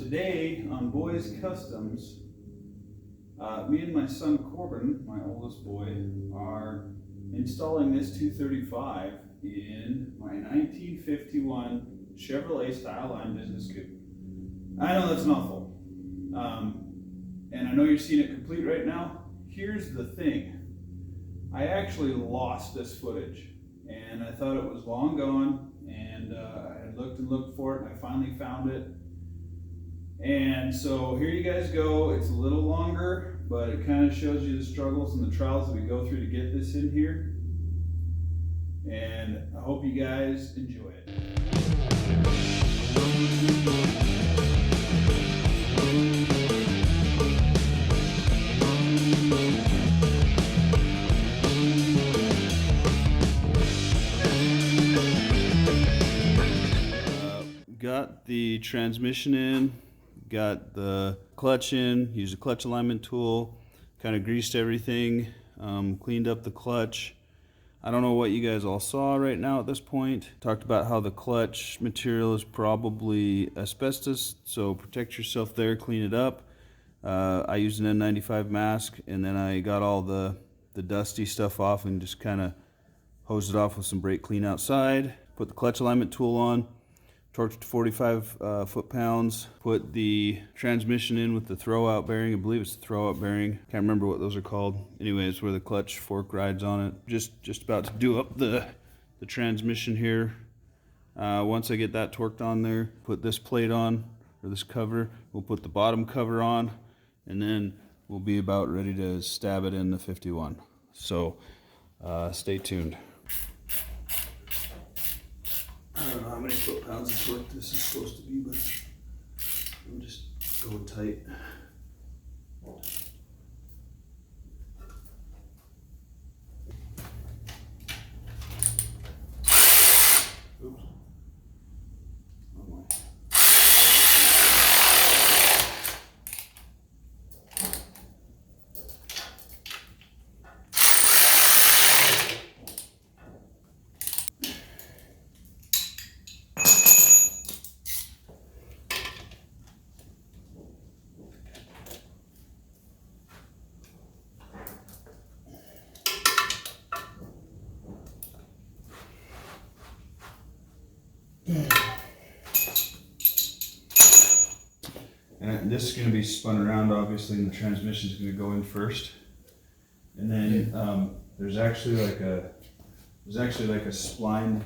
today on Boys Customs, me and my son Corbin, my oldest boy, are installing this 235 in my 1951 Chevrolet Styleline Business Coupe. I know that's a mouthful, and I know you're seeing it complete right now. Here's the thing. I actually lost this footage, and I thought it was long gone, and I had looked and looked for it, and I finally found it. And so here you guys go. It's a little longer, but it kind of shows you the struggles and the trials that we go through to get this in here. And I hope you guys enjoy it. Got the transmission in, got the clutch in, used a clutch alignment tool, kind of greased everything, cleaned up the clutch. I don't know what you guys all saw right now at this point. Talked about how the clutch material is probably asbestos, so protect yourself there, clean it up. I used an N95 mask, and then I got all the dusty stuff off and just kind of hosed it off with some brake clean outside. Put the clutch alignment tool on. Torqued to 45 foot-pounds, put the transmission in with the throw-out bearing. I believe it's the throw-out bearing. Can't remember what those are called. Anyways, where the clutch fork rides on it. Just about to do up the transmission here. Once I get that torqued on there, put this plate on, or this cover. We'll put the bottom cover on, and then we'll be about ready to stab it in the 51. So stay tuned. I don't know how many foot-pounds of torque this is supposed to be, but I'm just going tight. Oops. Oh my. And this is going to be spun around, obviously, and the transmission is going to go in first. And then there's actually like a spline,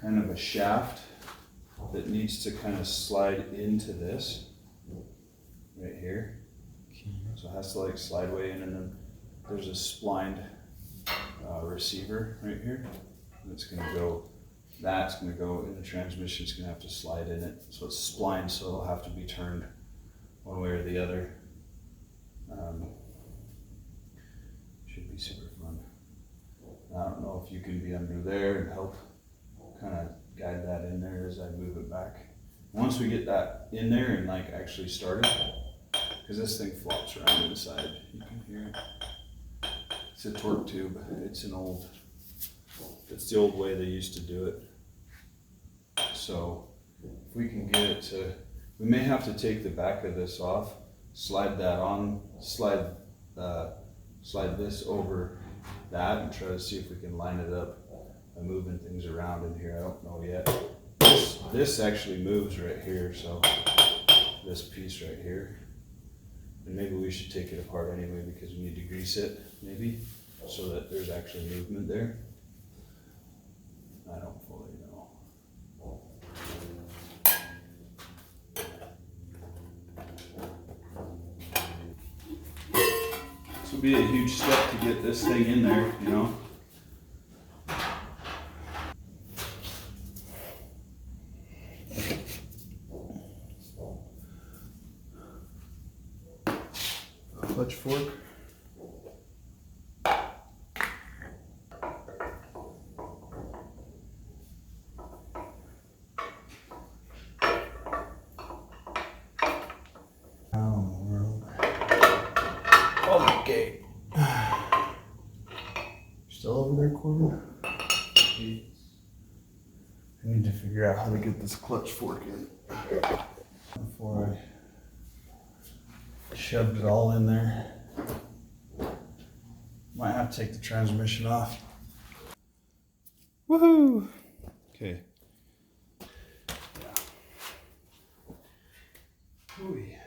kind of a shaft that needs to kind of slide into this right here. So it has to like slide way in, and then there's a splined receiver right here. That's going to go. That's going to go in the transmission. It's going to have to slide in it. So it's splined, so it'll have to be turned one way or the other. Should be super fun. I don't know if you can be under there and help kind of guide that in there as I move it back. Once we get that in there and like actually start it, because this thing flops around inside, you can hear it. It's a torque tube. It's the old way they used to do it. So if we can get it to, we may have to take the back of this off, slide that on, slide this over that, and try to see if we can line it up by moving things around in here. I don't know yet. This actually moves right here, so this piece right here. And maybe we should take it apart anyway because we need to grease it, maybe, so that there's actually movement there. I don't fully know. This will be a huge step to get this thing in there, you know. Clutch fork. Okay. Still over there, Corbin? I need to figure out how to get this clutch fork in before I shoved it all in there. Might have to take the transmission off. Woohoo! Okay. Yeah. Ooh-wee.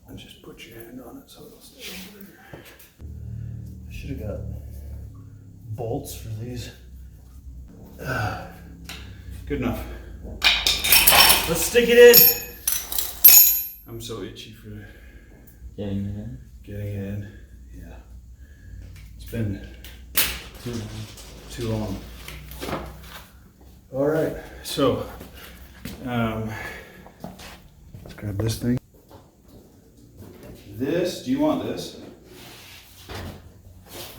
Let's just put your hand on it so it'll stay over there. I should have got bolts for these. Good enough. Let's stick it in. I'm so itchy for Getting it in? getting it in. Yeah. It's been too long. All right, so let's grab this thing. This, do you want this?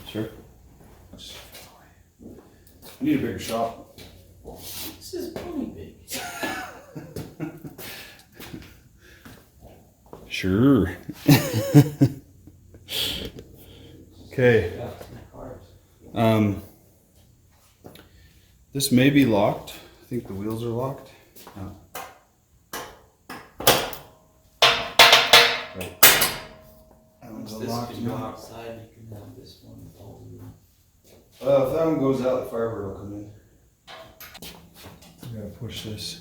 Sure. I need a bigger shop. This is plenty big. Sure. Okay. This may be locked. I think the wheels are locked. No. Right. That one's This locked. can go outside, you can have this one with all of them. If that one goes out, the Firebird will come in. I gotta push this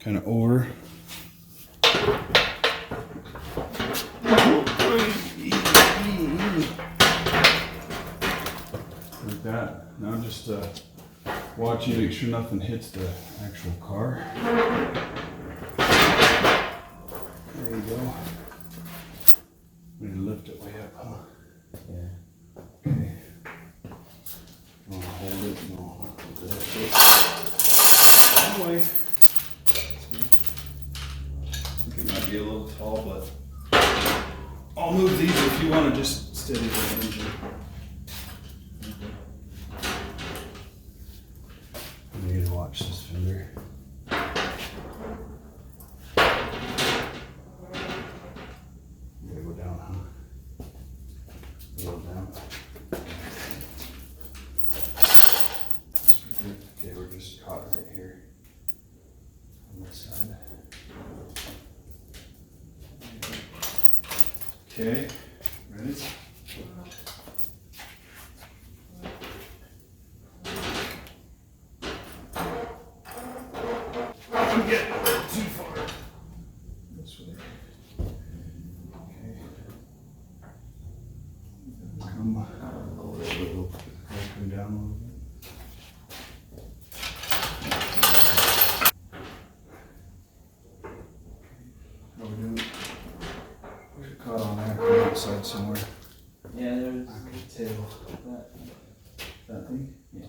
kind of over. Like that. Now just watch you make sure nothing hits the actual car. There you go. We need to lift it way up, huh? Yeah. Okay. You wanna hold it? No. Lift it. That way. I think it might be a little tall, but I'll move these if you want to just steady the engine. I need to watch this fender. You gotta go down, huh? Go down. Okay, we're just caught right here on this side. Okay, ready? I'm getting a little too far. This way. Okay. Come down a little bit. How we doing? There's a cut on there, on the outside somewhere. Yeah, there's Okay. a tail. That thing? Yeah.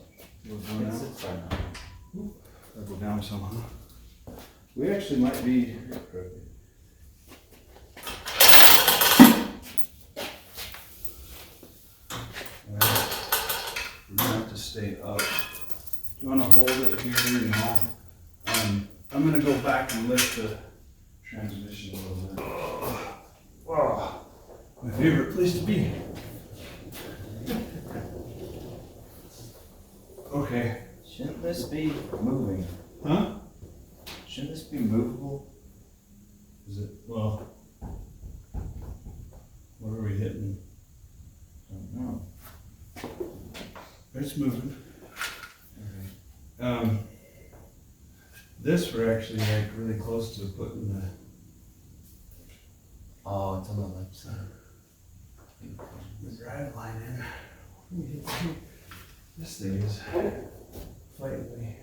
Goes down It's now? it's fine now. That'll go down some, huh? We actually might be. Alright. We're gonna have to stay up. Do you wanna hold it here and all? I'm gonna go back and lift the transmission a little bit. Wow. My favorite place to be. Okay. Shouldn't this be moving? Huh? Shouldn't this be movable? Is it? Well, what are we hitting? I don't know. It's moving. Okay. This we're actually like really close to putting the. Oh, it's on the left side. The drive line in. This thing is fighting me.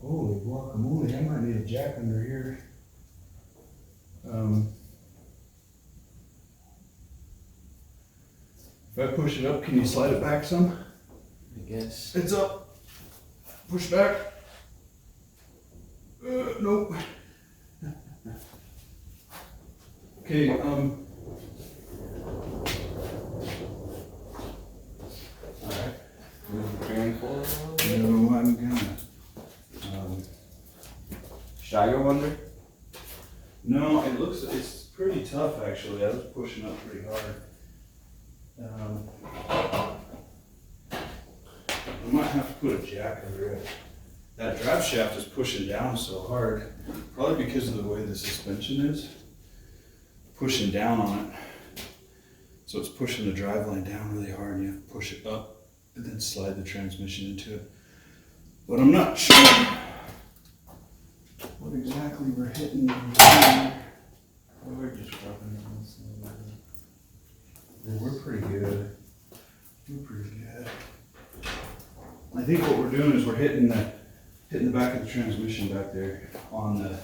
Holy guacamole, I might need a jack under here. If I push it up, can you slide it back some? I guess. It's up. Push back. Nope. Okay, alright. Should I go under? No, it's pretty tough actually. I was pushing up pretty hard. I might have to put a jack under it. That drive shaft is pushing down so hard, probably because of the way the suspension is. Pushing down on it. So it's pushing the drive line down really hard and you have to push it up and then slide the transmission into it. But I'm not sure what exactly we're hitting. We're just rubbing it on this thing. Yeah, we're pretty good. We're pretty good. I think what we're doing is we're hitting the back of the transmission back there on the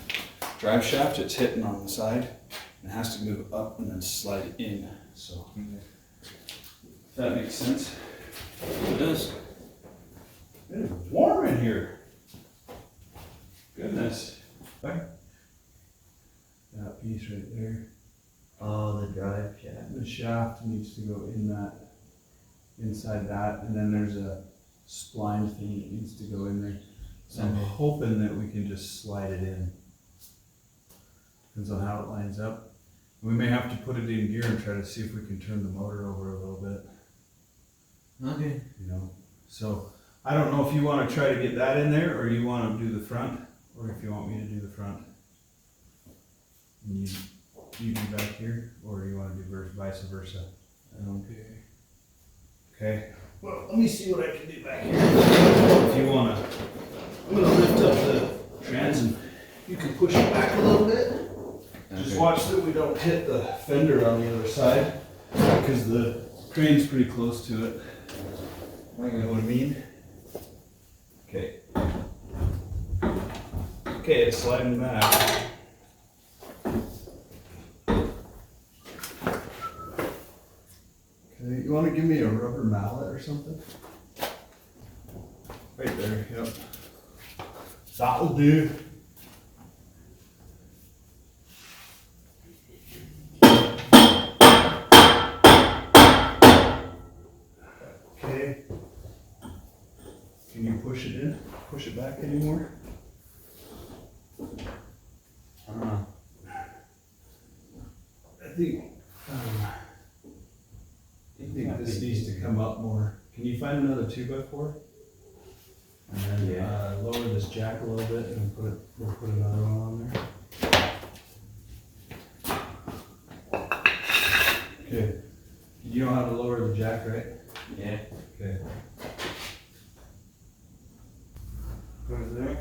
drive shaft. It's hitting on the side and it has to move up and then slide in. So if that makes sense. It does. It is warm in here. Goodness. That piece right there. Oh, the drive shaft. The shaft needs to go in that, inside that, and then there's a spline thing that needs to go in there. So I'm hoping that we can just slide it in. Depends on how it lines up. We may have to put it in gear and try to see if we can turn the motor over a little bit, Okay. you know. So I don't know if you want to try to get that in there or you want to do the front, or if you want me to do the front. And you do back here, or you want to do vice versa. Okay. Okay. Well, let me see what I can do back here. If you want to, I'm going to lift up the trans and you can push it back a little bit. Just watch that we don't hit the fender on the other side because the crane's pretty close to it. You know what I mean? Okay. Okay, it's sliding back. Okay, you want to give me a rubber mallet or something? Right there, yep. That'll do. Okay. Can you push it in? Push it back anymore? I don't know. I think this needs to come up more. Can you find another 2x4? And then lower this jack a little bit and we'll put another one on there. Okay. You know how to lower the jack, right? Yeah. Okay. Put it there.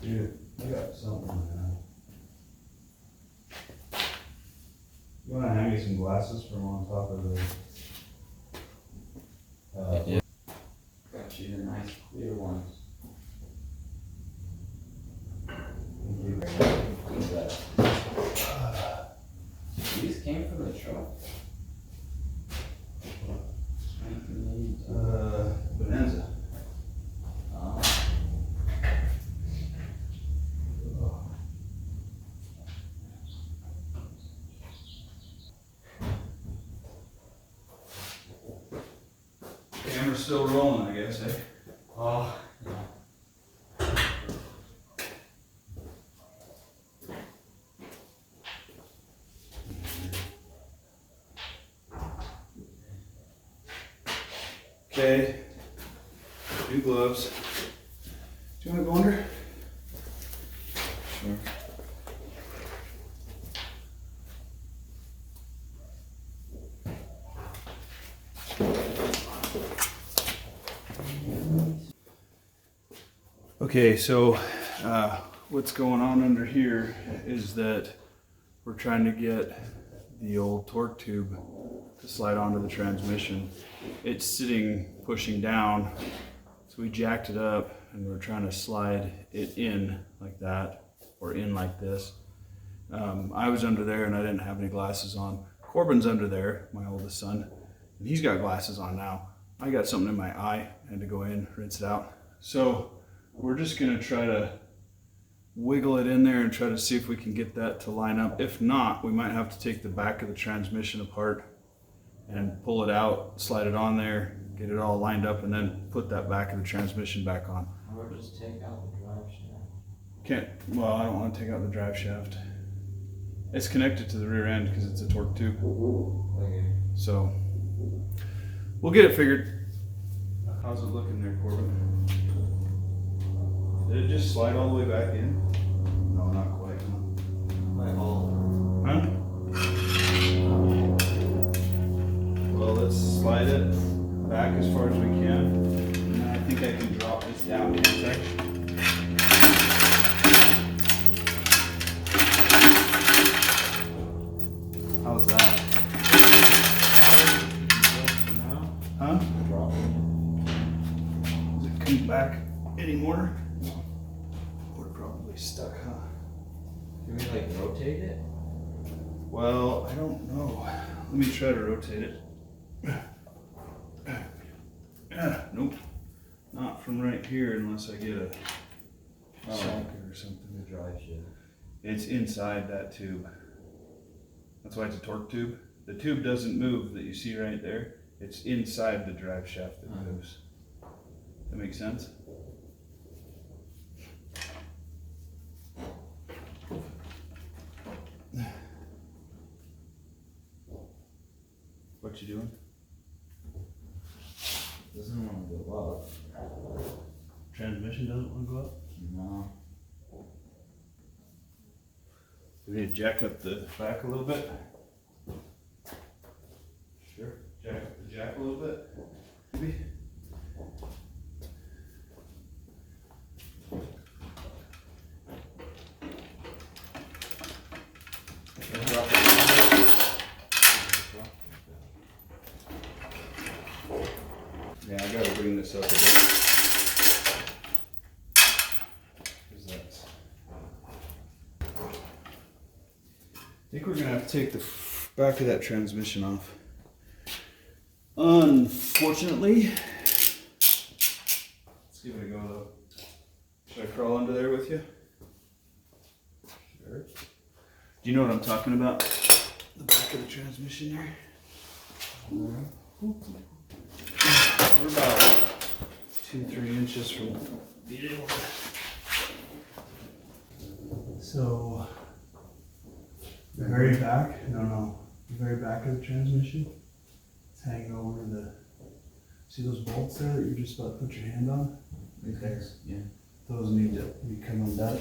Dude, I got something now. You wanna hang me some glasses from on top of the Yeah. Got you the nice clear ones. What's that? These came from the truck. Bonanza. Camera's still rolling, I guess, eh? Oh. Okay. New gloves. Do you want to go under? Sure. Okay, so what's going on under here is that we're trying to get the old torque tube to slide onto the transmission. It's sitting pushing down, so we jacked it up and we're trying to slide it in like that or in like this. I was under there and I didn't have any glasses on. Corbin's under there, my oldest son, and he's got glasses on now. I got something in my eye, I had to go in, rinse it out. So we're just gonna try to wiggle it in there and try to see if we can get that to line up. If not, we might have to take the back of the transmission apart and pull it out, slide it on there, get it all lined up, and then put that back of the transmission back on. Or just take out the drive shaft. Can't, well, I don't want to take out the drive shaft. It's connected to the rear end because it's a torque tube. Okay. So, we'll get it figured. How's it looking there, Corbin? Did it just slide all the way back in? No, not quite. Like all. Huh? Well, let's slide it back as far as we can. And then I think I can drop this down in a sec. How's that? Huh? Drop it. Does it come back anymore? We're probably stuck, huh? Can we like rotate it? Well, I don't know. Let me try to rotate it. Nope. Not from right here unless I get a socket or something. The drive shaft. It's inside that tube. That's why it's a torque tube. The tube doesn't move that you see right there. It's inside the drive shaft that moves. That makes sense? What you doing? Doesn't want to go up. Transmission doesn't want to go up? No. We need to jack up the back a little bit. Sure. Jack up the jack a little bit. Maybe. Drop it a little bit. Yeah, I gotta bring this up a bit. 'Cause that's... I think we're gonna have to take the back of that transmission off. Unfortunately. Let's give it a go though. Should I crawl under there with you? Sure. Do you know what I'm talking about? The back of the transmission there? We're about 2-3 inches from being able to. So, the very back, the very back of the transmission, it's hanging over the, see those bolts there that you're just about to put your hand on? Right there. Yeah. Those need to become undone.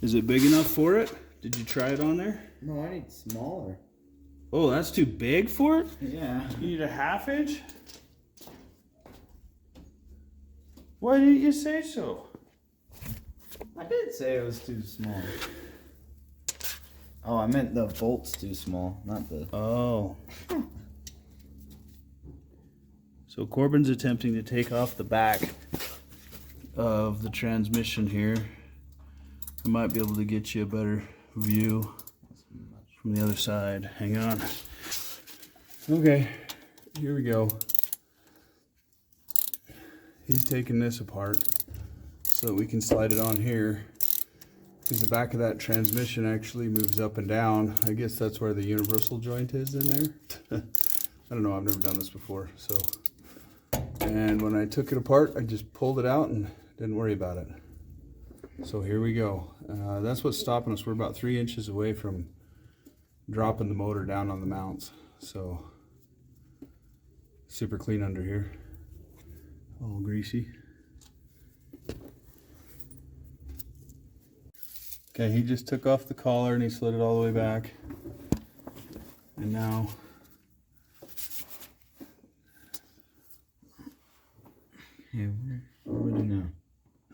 Is it big enough for it? Did you try it on there? No, I need smaller. Oh, that's too big for it? Yeah. You need a 1/2 inch? Why didn't you say so? I did say it was too small. Oh, I meant the bolt's too small, not the. Oh. So Corbin's attempting to take off the back of the transmission here. I might be able to get you a better view from the other side. Hang on. Okay, here we go. He's taking this apart so that we can slide it on here, because the back of that transmission actually moves up and down. I guess that's where the universal joint is in there. I don't know, I've never done this before. So, and when I took it apart, I just pulled it out and didn't worry about it. So here we go. That's what's stopping us. We're about 3 inches away from dropping the motor down on the mounts. So super clean under here, all greasy. Okay, he just took off the collar and he slid it all the way back. And now Yeah, what do I do now?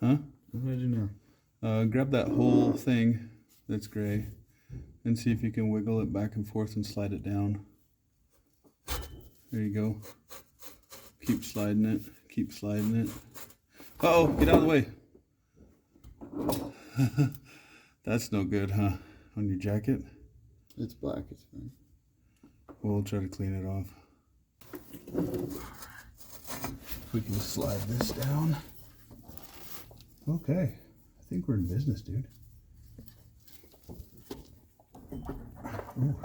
huh? What do I do now? Grab that whole thing that's gray and see if you can wiggle it back and forth and slide it down. There you go. Keep sliding it. Keep sliding it. Uh-oh, get out of the way. That's no good, huh? On your jacket? It's black, it's fine. We'll try to clean it off. If we can slide this down. Okay. I think we're in business, dude. Ooh.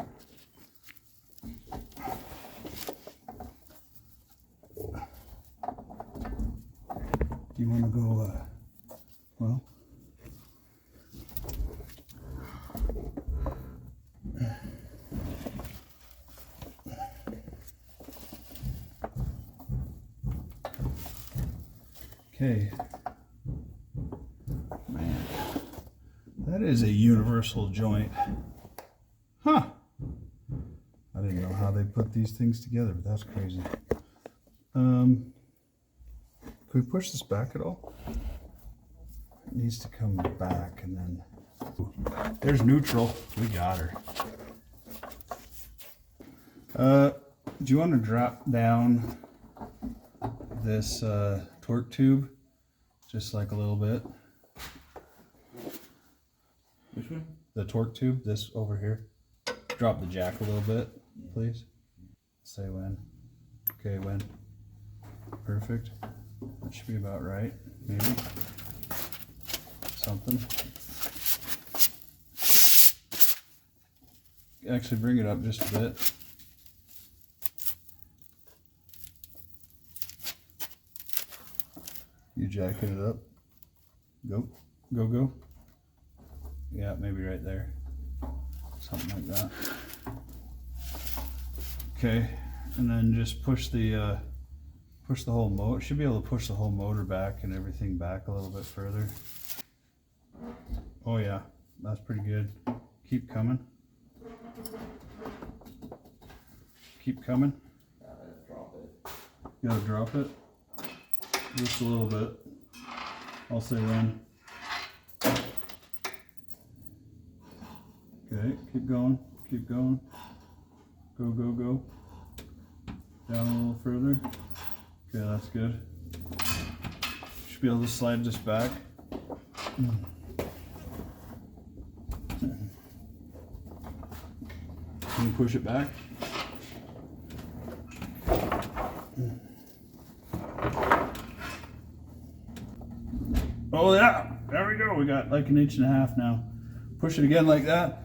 Do you want to go, well? Okay. Man, that is a universal joint. Huh. I didn't know how they put these things together, but that's crazy. Can we push this back at all? It needs to come back and then... There's neutral. We got her. Do you want to drop down this torque tube just like a little bit? Which one? The torque tube, this over here. Drop the jack a little bit, please. Say when. Okay, when. Perfect. That should be about right, maybe. Something. Actually, bring it up just a bit. You jacking it up. Go, go, go. Yeah, maybe right there. Something like that. Okay, and then just push the whole motor. Should be able to push the whole motor back and everything back a little bit further. Oh yeah, that's pretty good. Keep coming. Keep coming. Drop it. You gotta drop it. Just a little bit. I'll say when. Okay, keep going, keep going. Go, go, go. Down a little further. Okay, that's good. Should be able to slide this back. Can you push it back? Oh yeah, there we go. We got like 1.5 inches now. Push it again like that.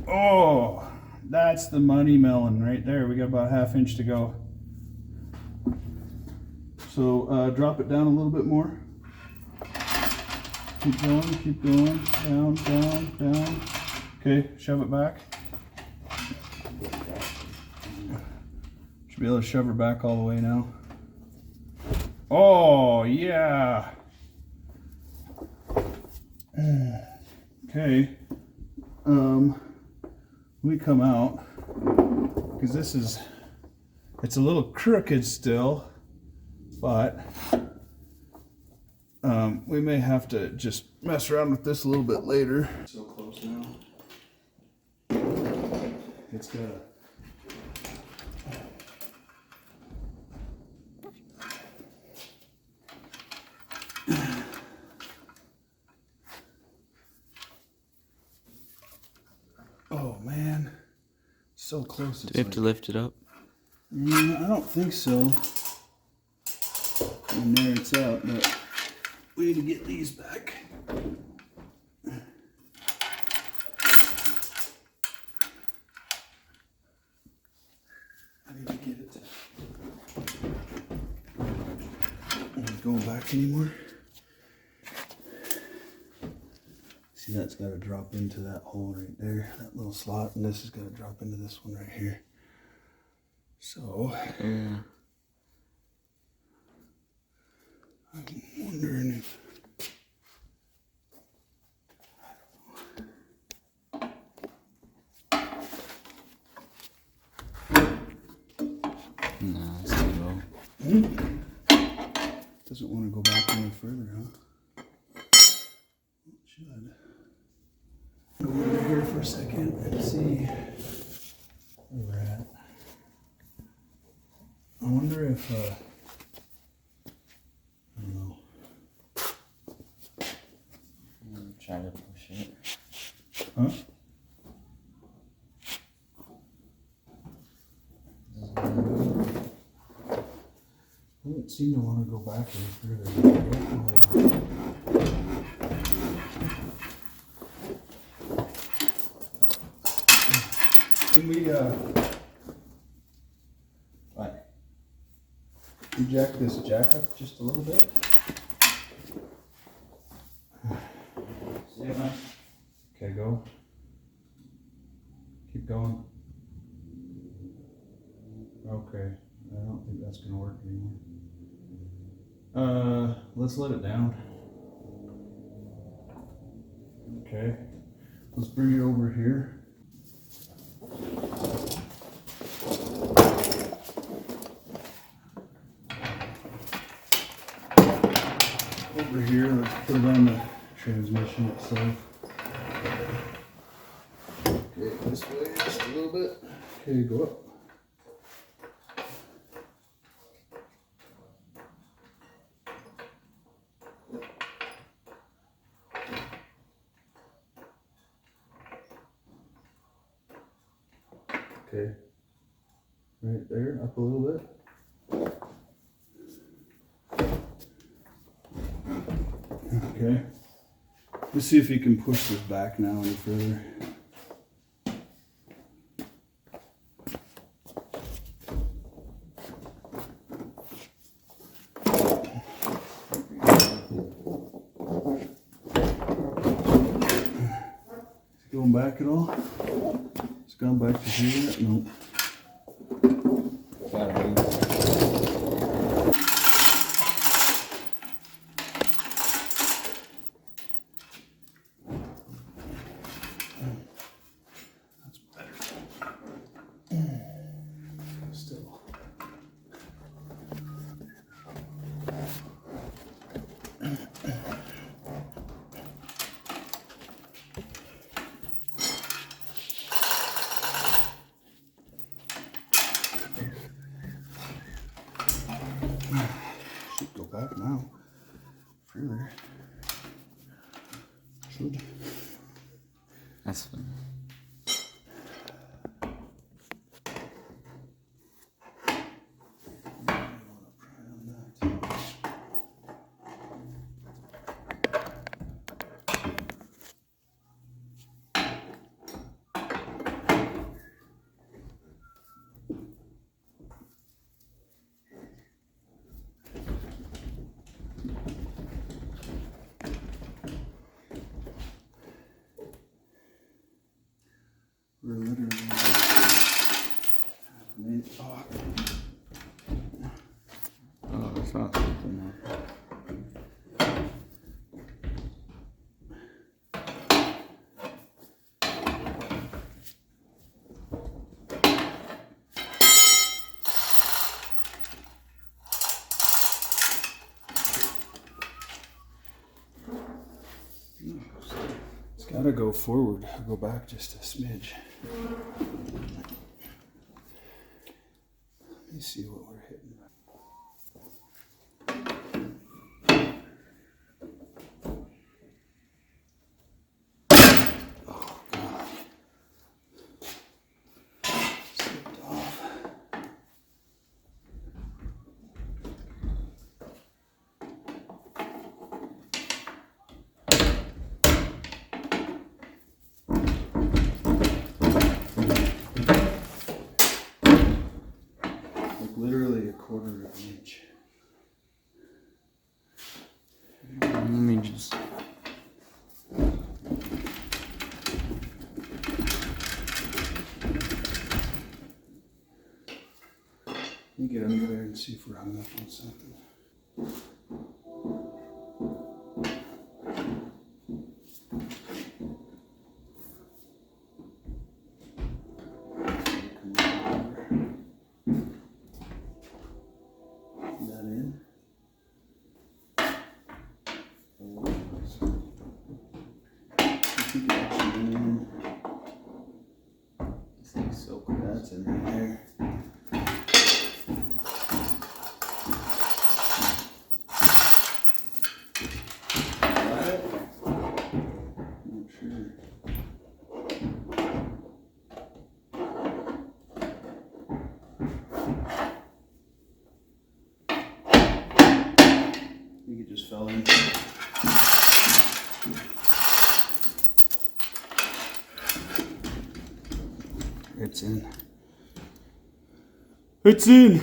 Oh, that's the money melon right there. We got about 1/2 inch to go. So drop it down a little bit more. Keep going, down, down, down. Okay, shove it back. Should be able to shove her back all the way now. Oh, yeah. Okay. We come out, because it's a little crooked still, but we may have to just mess around with this a little bit later. So close now. It's got a... Oh man, so close. Do we have to lift it up? I don't think so. And there it's out, but we need to get these back. I need to get it. Not going back anymore. See, that's got to drop into that hole right there, that little slot, and this is got to drop into this one right here. So, Yeah. I'm wondering if... No, it's too low. Doesn't want to go back any further, huh? It should. Go over here for a second and see where we're at. I wonder if, I don't know. Try to push it. Huh? Doesn't seem to want to go back any further. Can we, What? eject this jack up just a little bit? Keep going. Okay, I don't think that's gonna work anymore. Let's let it down. Okay, let's bring it over here. Over here, let's put it on the transmission itself. Okay, this way just a little bit. Okay, go up. Okay, right there, up a little bit. Okay, let's see if you can push this back now any further. Is it going back at all? It's gone back to here yet? No. That's better. Still. Should go back now. Further. Should. That's fine. We're literally Oh, it's not something now. It's gotta go forward. Go back just a smidge. Let me see what we're hitting. Oh God. Slipped off. Like literally a quarter of an inch. Let me just. Let me get under there and see if we're hung up on something. That in. This thing's so cool. That's in there. Got it? Not sure. I think it just fell in. It's in. It's in.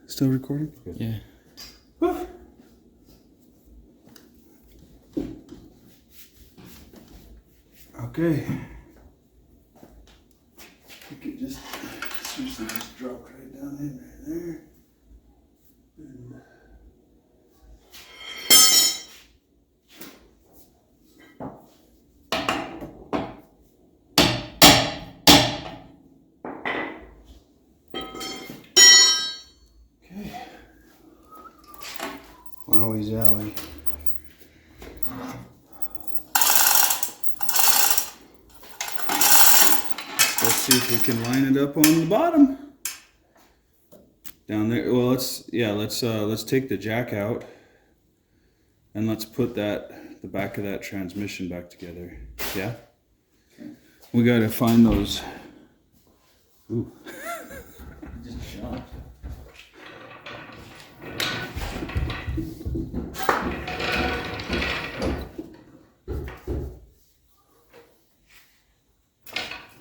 Still recording? Good. Yeah. Whew. Okay. You could just seriously just drop right down in right there. And okay. Wowie zowie. Let's see if we can line it up on the bottom. Down there. Well, let's take the jack out and let's put the back of that transmission back together. Yeah. We gotta find those. Ooh. Just jumped.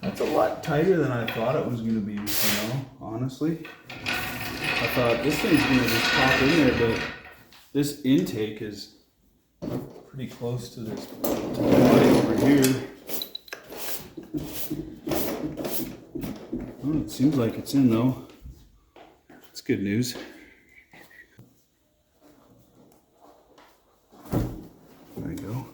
That's a lot tighter than I thought it was gonna be, honestly. I thought this thing's gonna just pop in there, but this intake is pretty close to this line over here. Oh, it seems like it's in though. It's good news. There you go.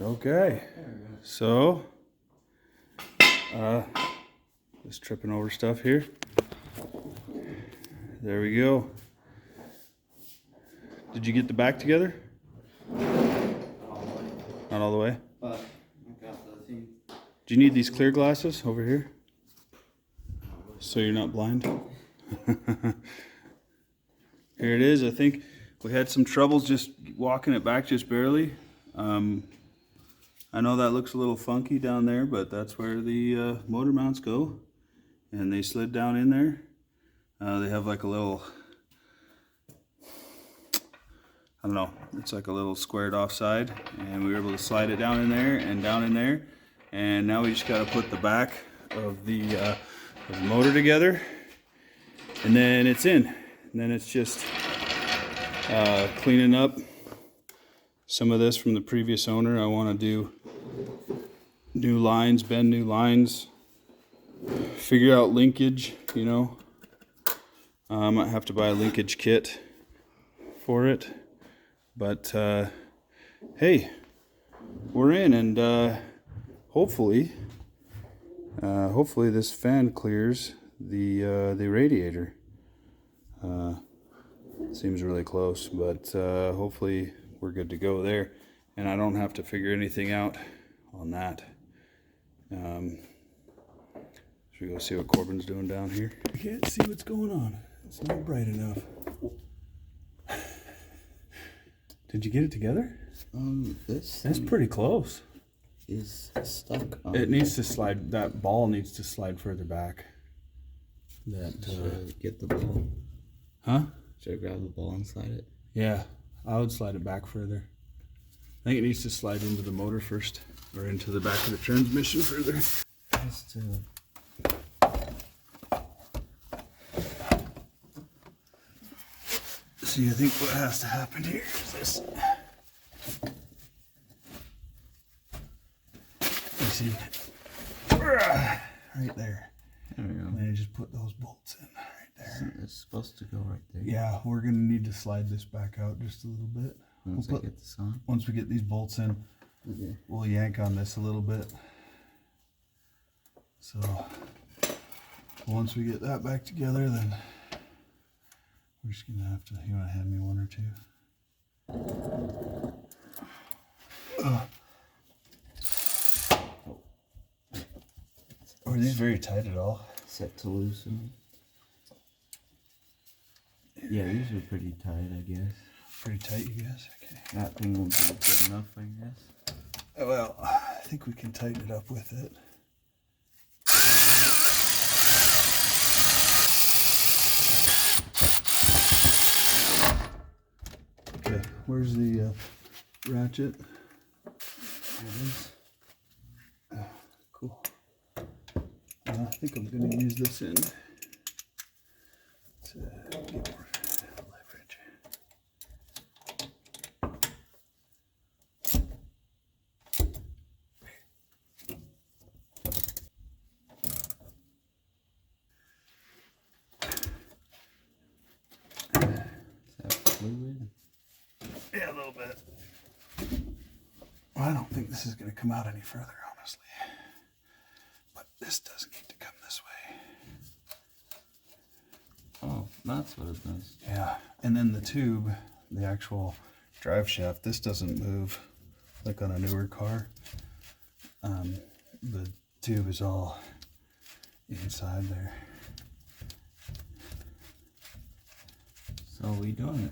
Okay, so just tripping over stuff here. There we go. Did you get the back together? Not all the way. But I got the thing. Do you need these clear glasses over here so you're not blind? Here it is. I think we had some troubles just walking it back just barely. I know that looks a little funky down there, but that's where the motor mounts go, and they slid down in there. They have like a little, I don't know, it's like a little squared off side, and we were able to slide it down in there and down in there, and now we just got to put the back of the motor together, and then it's in. And then it's just cleaning up some of this from the previous owner. I want to do new lines, bend new lines, figure out linkage, I might have to buy a linkage kit for it, but hey, we're in, and hopefully this fan clears the radiator. Seems really close, but hopefully we're good to go there, and I don't have to figure anything out on that. Should we go see what Corbin's doing down here? I can't see what's going on. It's not bright enough. Did you get it together? That's pretty close. Is stuck on. It needs to slide. That ball needs to slide further back. Should I get the ball? Huh? Should I grab the ball and slide it? Yeah, I would slide it back further. I think it needs to slide into the motor first, or into the back of the transmission further. Just to... See, I think what has to happen here is this. You see, right there. There we go. And then you just put those bolts in right there. It's supposed to go right there. Yeah, we're gonna need to slide this back out just a little bit. Once I get this on. Once we get these bolts in, Okay. we'll yank on this a little bit. So once we get that back together, then we're just gonna have to. You wanna hand me one or two? Are these very tight at all? Set to loosen. Yeah, these are pretty tight, I guess. Pretty tight, you guys? Okay. That thing won't be good enough, I guess. Well, I think we can tighten it up with it. Okay, where's the ratchet? There it is. Cool. think I'm going to use this in to get more leverage. Is that fluid? Yeah, a little bit. Well, I don't think this is going to come out any further, honestly. But this does need to come this way. Oh, that's what it does. Yeah, and then the tube, the actual drive shaft, this doesn't move like on a newer car. The tube is all inside there. So we doing it.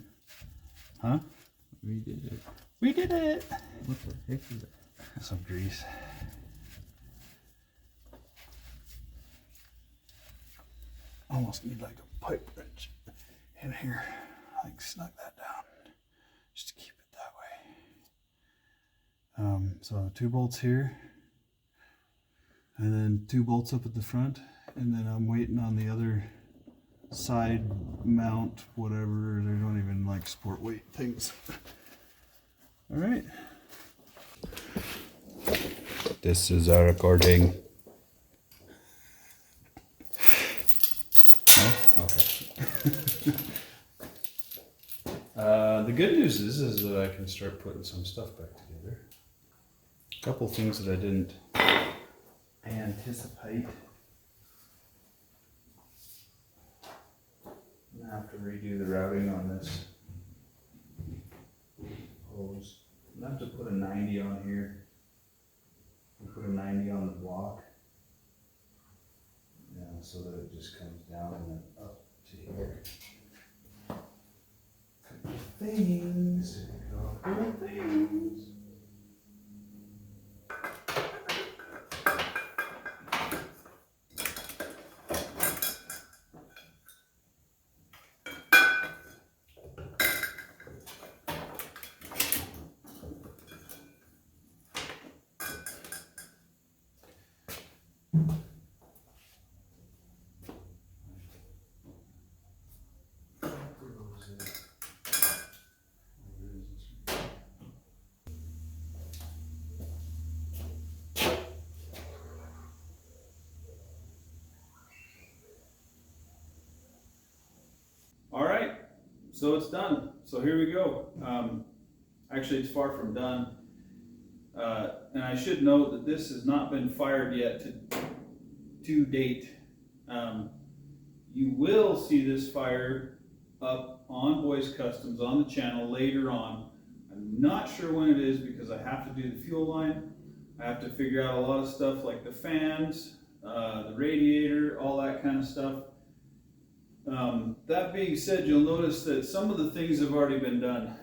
Huh? We did it. We did it! What the heck is that? Some grease. Almost need like a pipe wrench in here. Like snug that down just to keep it that way. So 2 bolts here, and then 2 bolts up at the front, and then I'm waiting on the other side mount, whatever. They don't even like sport weight things. All right. This is our recording. Oh, okay. The good news is that I can start putting some stuff back together. A couple things that I didn't anticipate. I'm gonna have to redo the routing on this hose. I'm gonna have to put a 90 on here. And put a 90 on the block. Yeah, so that it just comes down and then up to here. Couple things. Couple things. All right, so it's done. So here we go. Actually, it's far from done. And I should note that this has not been fired yet to date. You will see this fire up on Boys Customs on the channel later on. I'm not sure when it is because I have to do the fuel line. I have to figure out a lot of stuff like the fans, the radiator, all that kind of stuff. That being said, you'll notice that some of the things have already been done.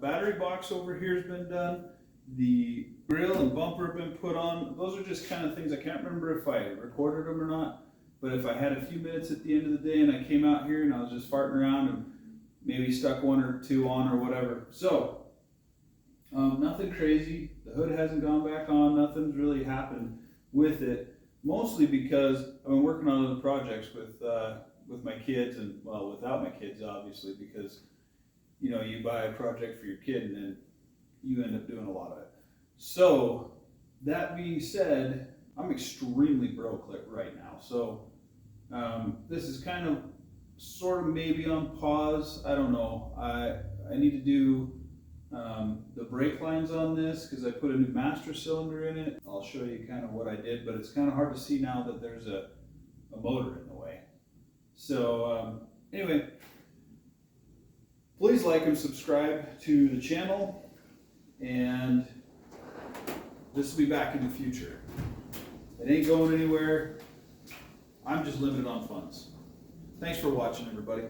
Battery box over here has been done. The grill and bumper have been put on. Those are just kind of things. I can't remember if I recorded them or not, but if I had a few minutes at the end of the day and I came out here and I was just farting around and maybe stuck 1 or 2 on or whatever. So, nothing crazy. The hood hasn't gone back on. Nothing's really happened with it. Mostly because I've been working on other projects with my kids, and well, without my kids obviously, because you know, you buy a project for your kid and then you end up doing a lot of it. So that being said, I'm extremely broke right now. So this is kind of sort of maybe on pause. I don't know. I need to do the brake lines on this because I put a new master cylinder in it. I'll show you kind of what I did, but it's kind of hard to see now that there's a motor in the way. So anyway, please like and subscribe to the channel, and this will be back in the future. It ain't going anywhere. I'm just limited on funds. Thanks for watching, everybody.